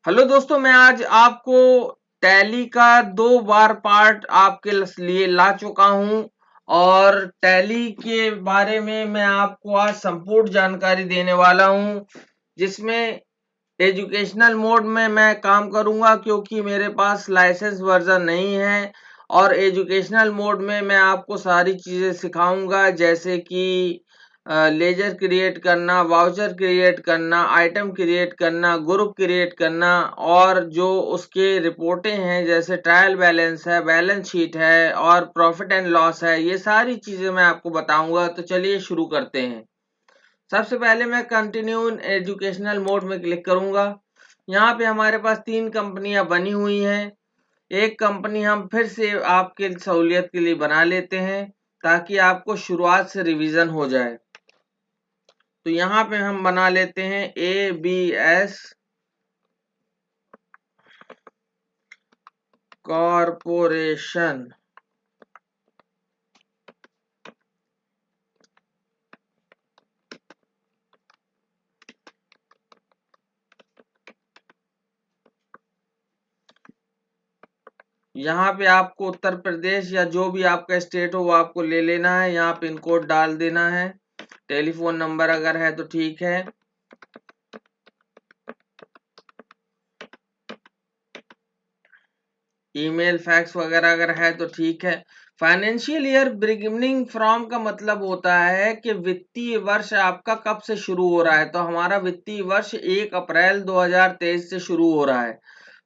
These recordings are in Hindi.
हेलो दोस्तों, मैं आज आपको टैली का 2 बार पार्ट आपके लिए ला चुका हूं और टैली के बारे में मैं आपको आज संपूर्ण जानकारी देने वाला हूं, जिसमें एजुकेशनल मोड में मैं काम करूंगा क्योंकि मेरे पास लाइसेंस वर्जन नहीं है। और एजुकेशनल मोड में मैं आपको सारी चीजें सिखाऊंगा, जैसे कि लेजर क्रिएट करना, वाउचर क्रिएट करना, आइटम क्रिएट करना, ग्रुप क्रिएट करना, और जो उसके रिपोर्टें हैं जैसे ट्रायल बैलेंस है, बैलेंस शीट है और प्रॉफिट एंड लॉस है, ये सारी चीजें मैं आपको बताऊंगा। तो चलिए शुरू करते हैं। सबसे पहले मैं कंटिन्यू एजुकेशनल मोड में क्लिक करूंगा। यहाँ पे हमारे पास 3 कंपनियां बनी हुई हैं। एक कंपनी हम फिर से आपके सहूलियत के लिए बना लेते हैं ताकि आपको शुरुआत से रिवीजन हो जाए। तो यहाँ पे हम बना लेते हैं ABS कॉरपोरेशन। यहाँ पे आपको उत्तर प्रदेश या जो भी आपका स्टेट हो वो आपको ले लेना है। यहाँ पिन कोड डाल देना है। टेलीफोन नंबर अगर है तो ठीक है। ईमेल फैक्स वगैरह अगर है तो ठीक है। फाइनेंशियल ईयर बिगिनिंग फ्रॉम का मतलब होता है कि वित्तीय वर्ष आपका कब से शुरू हो रहा है। तो हमारा वित्तीय वर्ष 1 अप्रैल 2023 से शुरू हो रहा है।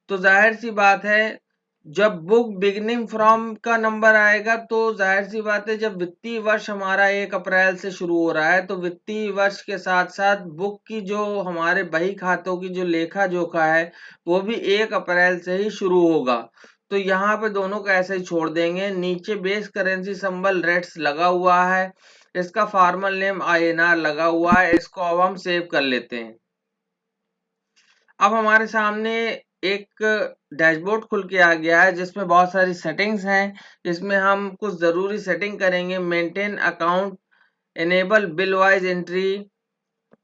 तो जाहिर सी बात है, जब बुक बिगनिंग फ्रॉम का नंबर आएगा तो जाहिर सी बात है, जब वित्तीय वर्ष हमारा 1 अप्रैल से शुरू हो रहा है तो वित्तीय वर्ष के साथ साथ बुक की जो हमारे बही खातों की जो लेखा जोखा है वो भी 1 अप्रैल से ही शुरू होगा। तो यहाँ पे दोनों को ऐसे ही छोड़ देंगे। नीचे बेस करेंसी सिंबल रेट्स लगा हुआ है, इसका फॉर्मल नेम INR लगा हुआ है। इसको अब हम सेव कर लेते हैं। अब हमारे सामने एक डैशबोर्ड खुल के आ गया है जिसमें बहुत सारी सेटिंग्स हैं। इसमें हम कुछ ज़रूरी सेटिंग करेंगे। Maintain account, enable bill wise entry,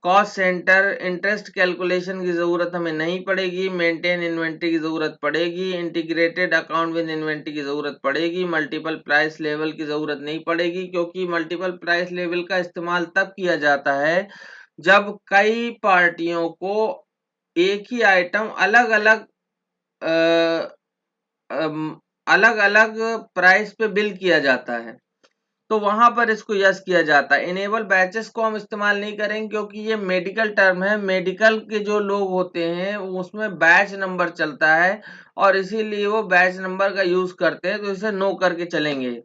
cost centre, interest calculation की ज़रूरत हमें नहीं पड़ेगी। मेंटेन इन्वेंट्री की ज़रूरत पड़ेगी। इंटीग्रेटेड अकाउंट विद इन्वेंट्री की ज़रूरत पड़ेगी। मल्टीपल प्राइस लेवल की ज़रूरत नहीं पड़ेगी, क्योंकि मल्टीपल प्राइस लेवल का इस्तेमाल तब किया जाता है जब कई पार्टियों को एक ही आइटम अलग अलग अलग अलग प्राइस पे बिल किया जाता है, तो वहां पर इसको यस किया जाता है। इनेबल बैचेस को हम इस्तेमाल नहीं करेंगे क्योंकि ये मेडिकल टर्म है। मेडिकल के जो लोग होते हैं उसमें बैच नंबर चलता है और इसीलिए वो बैच नंबर का यूज करते हैं, तो इसे नो करके चलेंगे।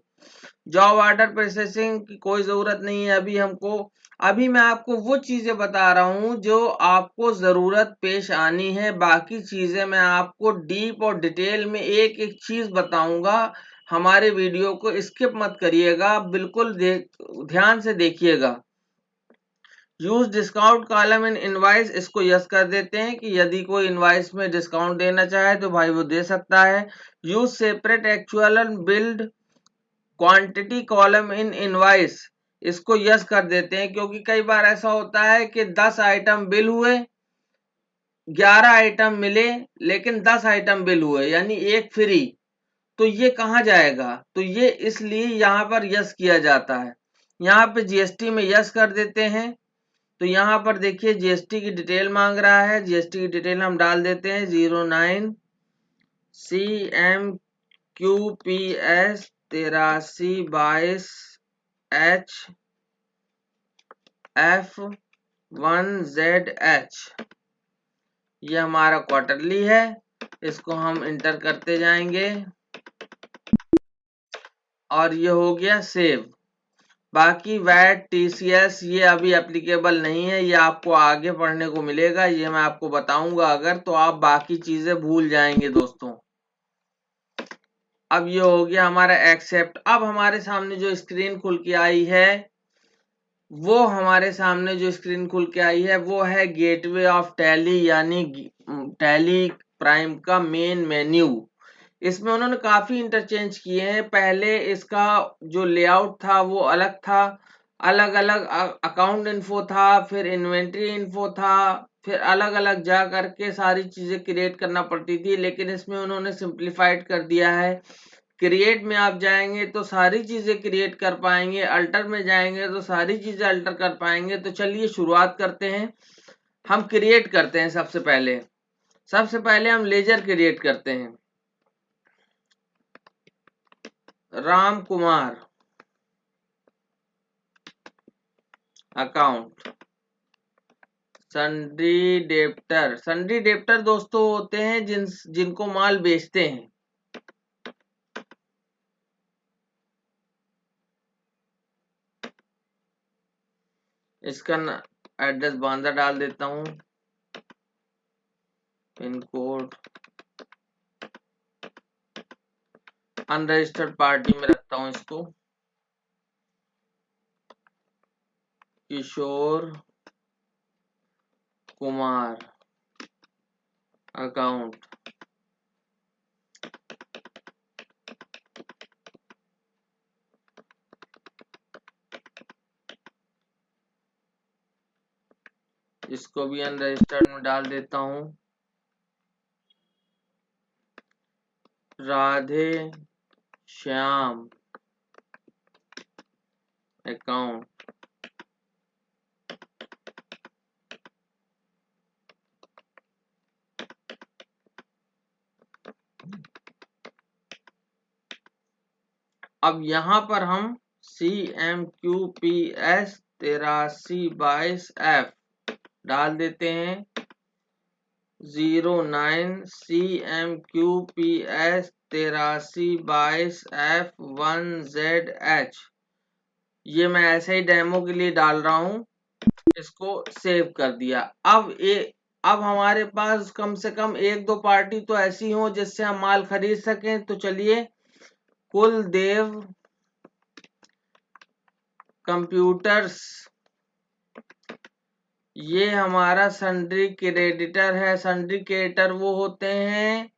जॉब ऑर्डर प्रोसेसिंग की कोई जरूरत नहीं है अभी हमको। अभी मैं आपको वो चीजें बता रहा हूं जो आपको जरूरत पेश आनी है। बाकी चीजें मैं आपको डीप और डिटेल में एक एक चीज बताऊंगा। हमारे वीडियो को स्किप मत करिएगा, बिल्कुल ध्यान से देखिएगा। Use discount column in invoice, इसको यस कर देते हैं कि यदि कोई इनवाइस में डिस्काउंट देना चाहे तो भाई वो दे सकता है। Use separate actual build quantity column in invoice, इसको यस कर देते हैं, क्योंकि कई बार ऐसा होता है कि 10 आइटम बिल हुए, 11 आइटम मिले, लेकिन 10 आइटम बिल हुए यानी एक फ्री। तो ये कहाँ जाएगा? तो ये इसलिए यहाँ पर यस किया जाता है। यहाँ पे जीएसटी में यस कर देते हैं। तो यहाँ पर देखिए जीएसटी की डिटेल मांग रहा है। जीएसटी की डिटेल हम डाल देते हैं 09 CMQPS 8322HF1ZH, ये हमारा क्वार्टरली है। इसको हम इंटर करते जाएंगे और ये हो गया सेव। बाकी वैट TCS ये अभी एप्लीकेबल नहीं है, ये आपको आगे पढ़ने को मिलेगा। ये मैं आपको बताऊंगा अगर, तो आप बाकी चीजें भूल जाएंगे दोस्तों। अब ये हो गया हमारा एक्सेप्ट। अब हमारे सामने जो स्क्रीन खुल के आई है वो है गेटवे ऑफ टैली, यानी टैली प्राइम का मेन मेन्यू। इसमें उन्होंने काफी इंटरचेंज किए हैं। पहले इसका जो लेआउट था वो अलग था, अलग अलग अकाउंट इन्फो था, फिर इन्वेंट्री इन्फो था, फिर अलग अलग जा करके सारी चीजें क्रिएट करना पड़ती थी, लेकिन इसमें उन्होंने सिंप्लीफाइड कर दिया है। क्रिएट में आप जाएंगे तो सारी चीजें क्रिएट कर पाएंगे, अल्टर में जाएंगे तो सारी चीजें अल्टर कर पाएंगे। तो चलिए शुरुआत करते हैं। हम क्रिएट करते हैं सबसे पहले हम लेजर क्रिएट करते हैं। Ram Kumar account, sundry debtor दोस्तों होते हैं जिनको माल बेचते हैं। इसका एड्रेस बांदा डाल देता हूं, पिन कोड अनरजिस्टर्ड पार्टी में रखता हूं इसको, किशोर कुमार अकाउंट। इसको भी अनरजिस्टर्ड में डाल देता हूं। राधे श्याम अकाउंट, अब यहां पर हम CMQPS 8322F डाल देते हैं। 09 CMQPS 8322F1ZH। ये मैं ऐसे ही डेमो के लिए डाल रहा हूं, इसको सेव कर दिया। अब हमारे पास कम से कम एक दो पार्टी तो ऐसी हो जिससे हम माल खरीद सकें। तो चलिए, कुलदेव कंप्यूटर्स, ये हमारा सन्ड्री क्रेडिटर है। सन्ड्री क्रेडिटर वो होते हैं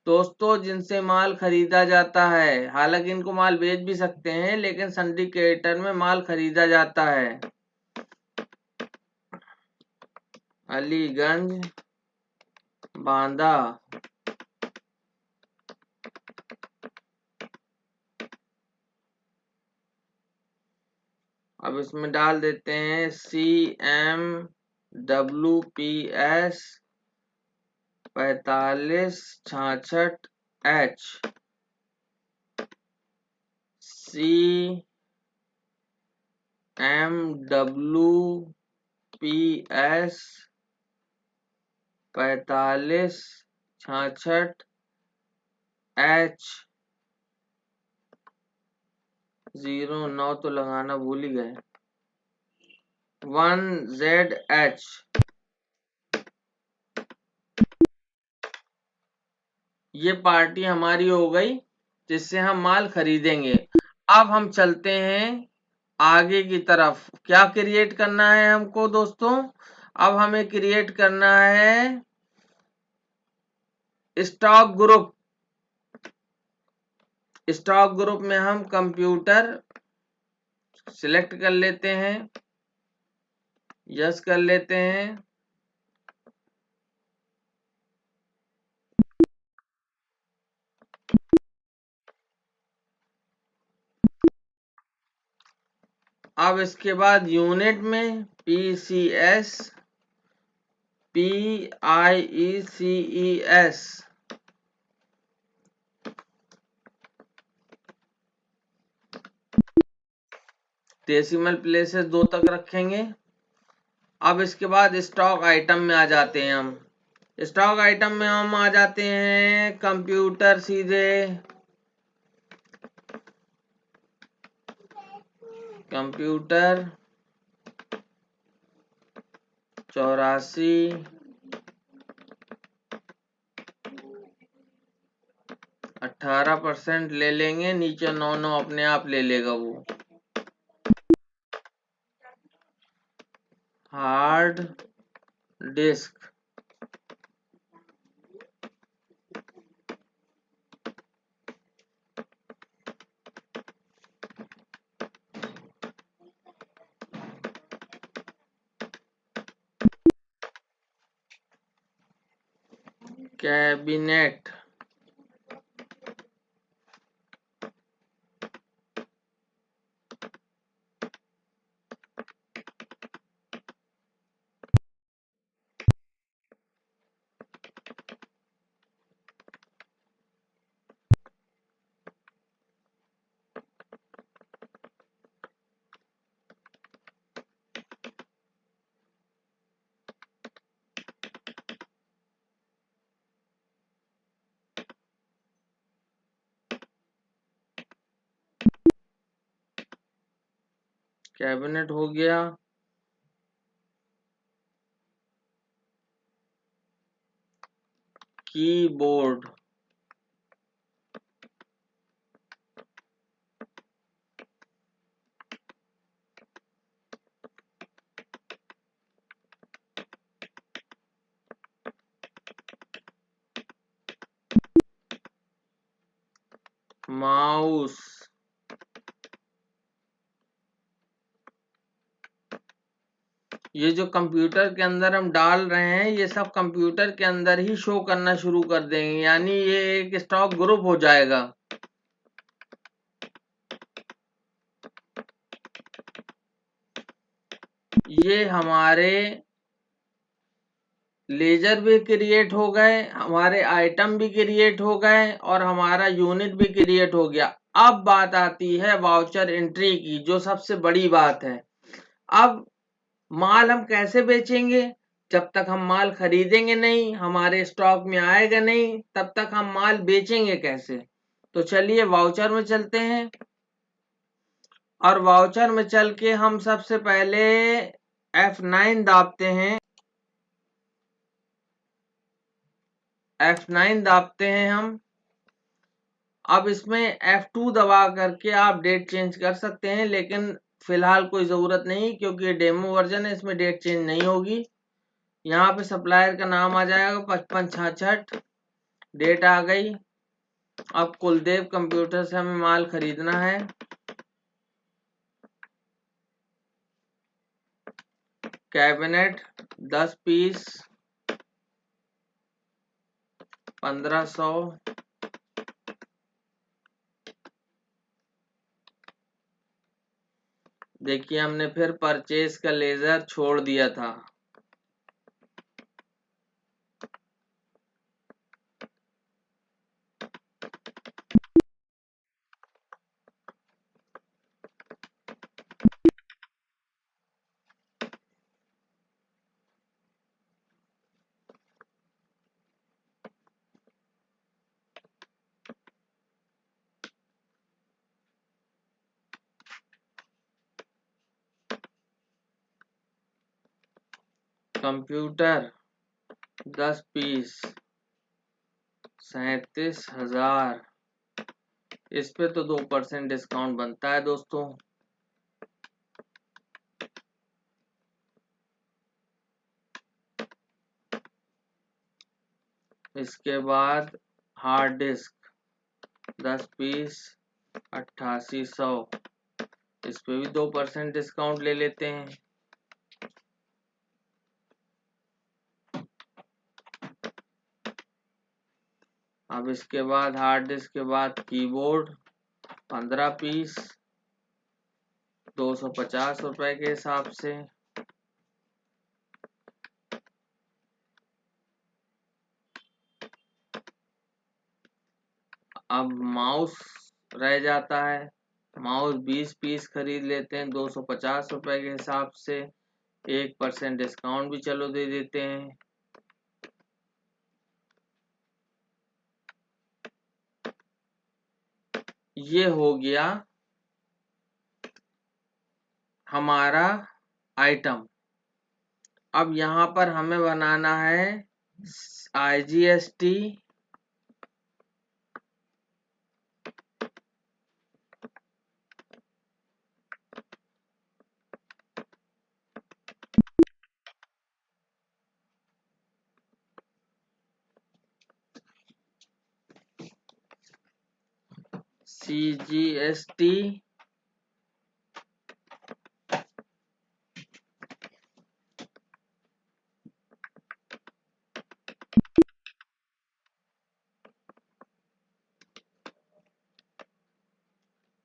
दोस्तों जिनसे माल खरीदा जाता है। हालांकि इनको माल बेच भी सकते हैं, लेकिन सन्ड्री क्रेडिटर में माल खरीदा जाता है। अलीगंज बांदा, अब इसमें डाल देते हैं CMWPS 4566H, CMWPS 4566H 09 तो लगाना भूल ही गए, 1ZH। ये पार्टी हमारी हो गई जिससे हम माल खरीदेंगे। अब हम चलते हैं आगे की तरफ। क्या क्रिएट करना है हमको दोस्तों? अब हमें क्रिएट करना है स्टॉक ग्रुप। स्टॉक ग्रुप में हम कंप्यूटर सिलेक्ट कर लेते हैं, यस कर लेते हैं। अब इसके बाद यूनिट में PCS PIECES डेसिमल प्लेसेस 2 तक रखेंगे। अब इसके बाद स्टॉक आइटम में आ जाते हैं हम। स्टॉक आइटम में हम आ जाते हैं कंप्यूटर, सीधे कंप्यूटर 84 18% ले लेंगे, नीचे 9 अपने आप ले लेगा वो। हार्ड डिस्क, कैबिनेट कैबिनेट हो गया। कीबोर्ड माउस ये जो कंप्यूटर के अंदर हम डाल रहे हैं ये सब कंप्यूटर के अंदर ही शो करना शुरू कर देंगे, यानी ये एक स्टॉक ग्रुप हो जाएगा। ये हमारे लेजर भी क्रिएट हो गए, हमारे आइटम भी क्रिएट हो गए और हमारा यूनिट भी क्रिएट हो गया। अब बात आती है वाउचर एंट्री की, जो सबसे बड़ी बात है। अब माल हम कैसे बेचेंगे? जब तक हम माल खरीदेंगे नहीं, हमारे स्टॉक में आएगा नहीं, तब तक हम माल बेचेंगे कैसे? तो चलिए वाउचर में चलते हैं और वाउचर में चल के हम सबसे पहले F9 दाबते हैं। F9 दाबते हैं हम। अब इसमें F2 दबा करके आप डेट चेंज कर सकते हैं, लेकिन फिलहाल कोई जरूरत नहीं क्योंकि ये डेमो वर्जन है, इसमें डेट चेंज नहीं होगी। यहाँ पे सप्लायर का नाम आ जाएगा 5566, डेट आ गई। अब कुलदेव कंप्यूटर से हमें माल खरीदना है। Cabinet 10 piece 1500। देखिए हमने फिर परचेज का लेजर छोड़ दिया था। Computer 10 piece 37,000। इस पे तो 2% डिस्काउंट बनता है दोस्तों। इसके बाद हार्ड डिस्क 10 पीस 8800। इस पे भी 2% डिस्काउंट ले लेते हैं। अब इसके बाद हार्ड डिस्क के बाद कीबोर्ड 15 पीस 250 रुपए के हिसाब से। अब माउस रह जाता है। माउस 20 पीस खरीद लेते हैं 250 रुपए के हिसाब से। 1% डिस्काउंट भी चलो दे देते हैं। ये हो गया हमारा आइटम। अब यहाँ पर हमें बनाना है IGST CGST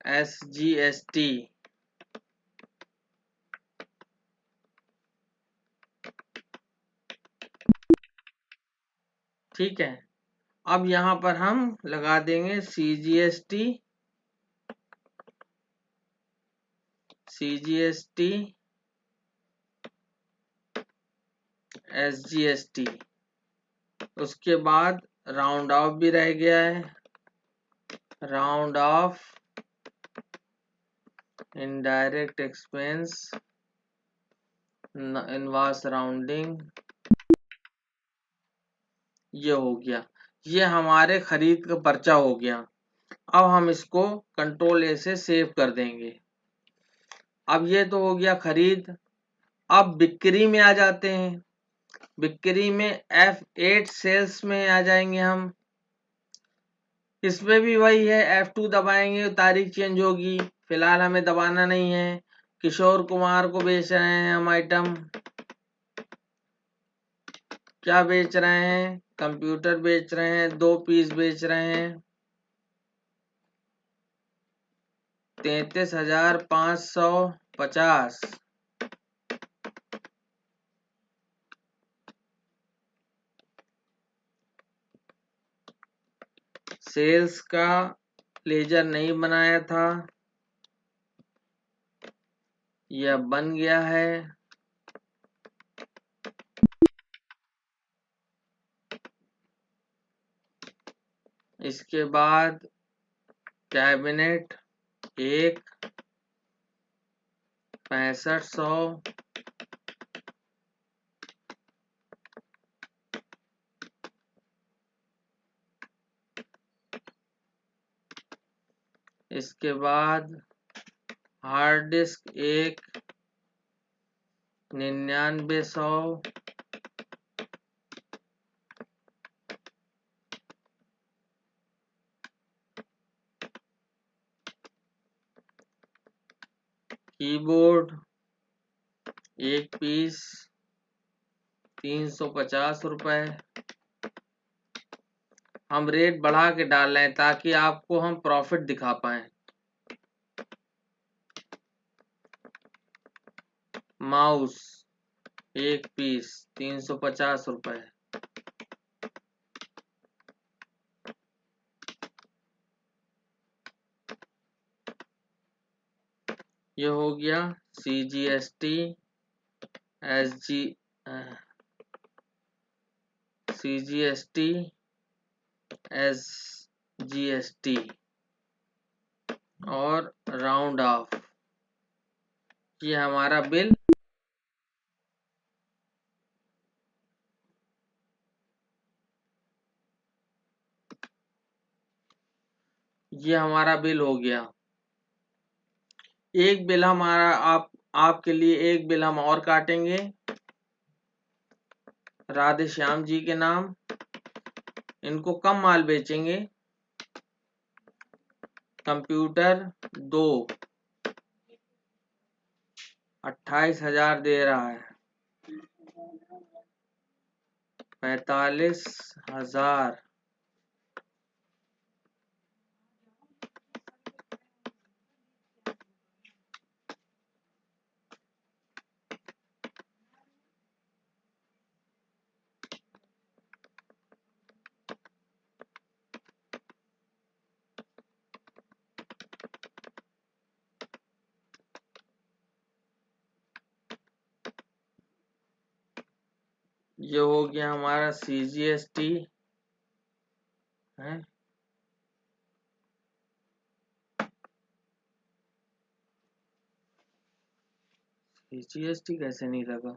SGST। ठीक है, अब यहां पर हम लगा देंगे CGST, CGST, SGST। उसके बाद राउंड ऑफ भी रह गया है, round of indirect expense, inverse rounding. ये हो गया, ये हमारे खरीद का पर्चा हो गया। अब हम इसको कंट्रोल A से सेव कर देंगे। अब ये तो हो गया खरीद। अब बिक्री में आ जाते हैं। बिक्री में F8 सेल्स में आ जाएंगे हम। इसमें भी वही है, F2 दबाएंगे तारीख चेंज होगी, फिलहाल हमें दबाना नहीं है। किशोर कुमार को बेच रहे हैं हम आइटम। क्या बेच रहे हैं? कंप्यूटर बेच रहे हैं, 2 पीस बेच रहे हैं, 33,550। सेल्स का लेजर नहीं बनाया था, यह बन गया है। इसके बाद कैबिनेट 1 6500, इसके बाद हार्ड डिस्क 1 9900, कीबोर्ड 1 पीस 350 रुपए। हम रेट बढ़ा के डाल रहे हैं ताकि आपको हम प्रॉफिट दिखा पाए। माउस 1 पीस 350 रुपए। ये हो गया CGST, CGST, SGST और राउंड ऑफ। ये हमारा बिल हो गया। एक बिल हमारा आपके लिए एक बिल हम और काटेंगे राधे श्याम जी के नाम। इनको कम माल बेचेंगे। कंप्यूटर 2 28,000 दे रहा है, 45,000। ये हो गया हमारा CGST है। CGST कैसे नहीं लगा?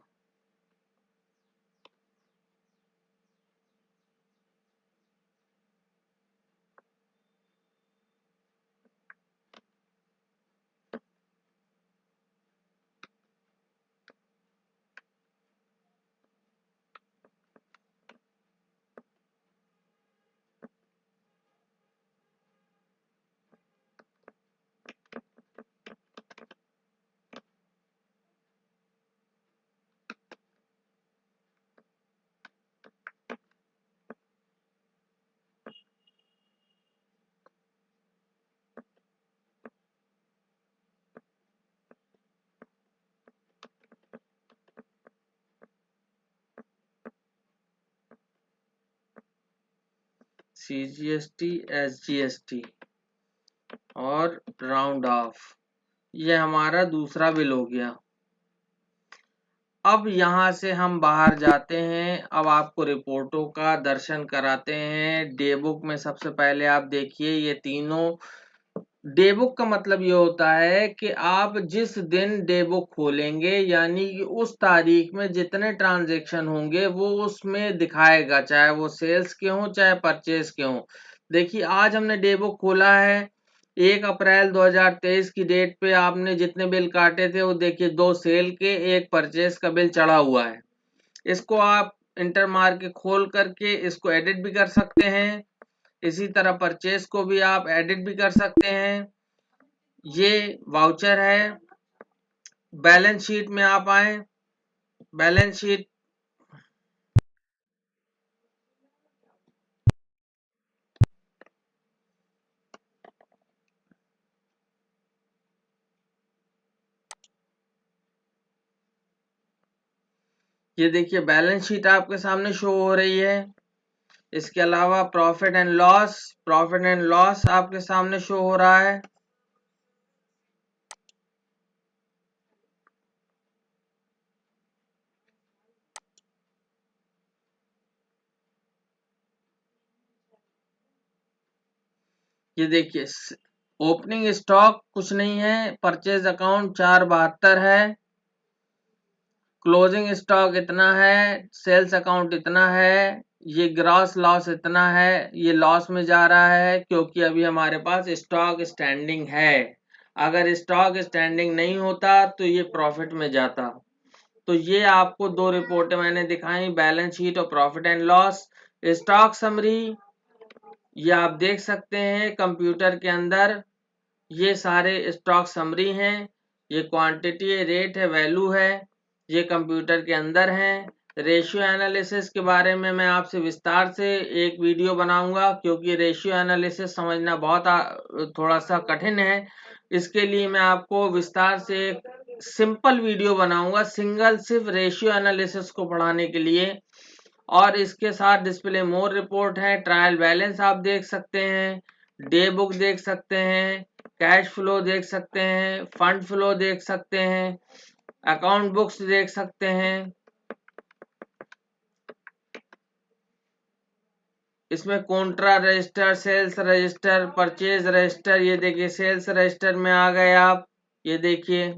CGST, SGST और राउंड ऑफ, ये हमारा दूसरा बिल हो गया। अब यहाँ से हम बाहर जाते हैं। अब आपको रिपोर्टों का दर्शन कराते हैं। डे बुक में सबसे पहले आप देखिए ये तीनों। डे बुक का मतलब ये होता है कि आप जिस दिन डे बुक खोलेंगे यानी कि उस तारीख में जितने ट्रांजैक्शन होंगे वो उसमें दिखाएगा, चाहे वो सेल्स के हों चाहे परचेज के हों। देखिए आज हमने डे बुक खोला है 1 अप्रैल 2023 की डेट पे। आपने जितने बिल काटे थे वो देखिए 2 सेल के 1 परचेज का बिल चढ़ा हुआ है। इसको आप इंटर मार के खोल करके इसको एडिट भी कर सकते हैं। इसी तरह परचेज को भी आप एडिट भी कर सकते हैं। ये वाउचर है। बैलेंस शीट में आप आए। बैलेंस शीट ये देखिए बैलेंस शीट आपके सामने शो हो रही है। इसके अलावा प्रॉफिट एंड लॉस आपके सामने शो हो रहा है। ये देखिए ओपनिंग स्टॉक कुछ नहीं है। परचेज अकाउंट 472 है। क्लोजिंग स्टॉक इतना है। सेल्स अकाउंट इतना है। ये ग्रॉस लॉस इतना है। ये लॉस में जा रहा है क्योंकि अभी हमारे पास स्टॉक स्टैंडिंग है। अगर स्टॉक स्टैंडिंग नहीं होता तो ये प्रॉफिट में जाता। तो ये आपको 2 रिपोर्टें मैंने दिखाई, बैलेंस शीट और profit and loss. Stock summary ये आप देख सकते हैं कंप्यूटर के अंदर। ये सारे स्टॉक समरी हैं। ये क्वांटिटी है, रेट है, वैल्यू है। ये कंप्यूटर के अंदर हैं। रेशियो एनालिसिस के बारे में मैं आपसे विस्तार से एक वीडियो बनाऊंगा क्योंकि रेशियो एनालिसिस समझना बहुत थोड़ा सा कठिन है। इसके लिए मैं आपको विस्तार से एक सिंपल वीडियो बनाऊंगा सिर्फ रेशियो एनालिसिस को पढ़ाने के लिए। और इसके साथ डिस्प्ले मोर रिपोर्ट है, ट्रायल बैलेंस आप देख सकते हैं, डे बुक देख सकते हैं, कैश फ्लो देख सकते हैं, फंड फ्लो देख सकते हैं, अकाउंट बुक्स देख सकते हैं। इसमें contra register, sales register, purchase register, ये देखिए सेल्स रजिस्टर में आ गए आप। ये देखिए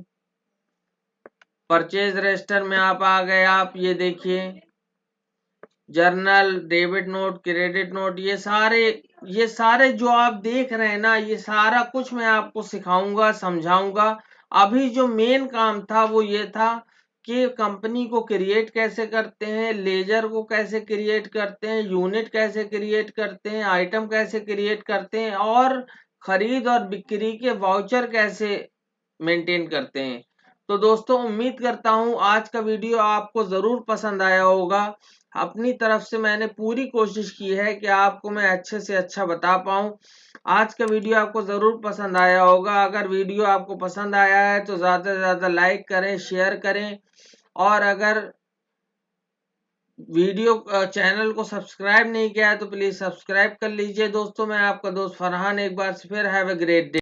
परचेज रजिस्टर में आप आ गए आप। ये देखिए journal, debit note, credit note, ये सारे जो आप देख रहे हैं ना, ये सारा कुछ मैं आपको सिखाऊंगा, समझाऊंगा। अभी जो मेन काम था वो ये था कि कंपनी को क्रिएट कैसे करते हैं, लेजर को कैसे क्रिएट करते हैं, यूनिट कैसे क्रिएट करते हैं, आइटम कैसे क्रिएट करते हैं और खरीद और बिक्री के वाउचर कैसे मेंटेन करते हैं। तो दोस्तों उम्मीद करता हूं आज का वीडियो आपको जरूर पसंद आया होगा। अपनी तरफ से मैंने पूरी कोशिश की है कि आपको मैं अच्छे से अच्छा बता पाऊं। आज का वीडियो आपको जरूर पसंद आया होगा। अगर वीडियो आपको पसंद आया है तो ज्यादा से ज्यादा लाइक करें, शेयर करें और अगर वीडियो चैनल को सब्सक्राइब नहीं किया है तो प्लीज सब्सक्राइब कर लीजिए। दोस्तों मैं आपका दोस्त फरहान एक बार फिर हैव ए ग्रेट डे।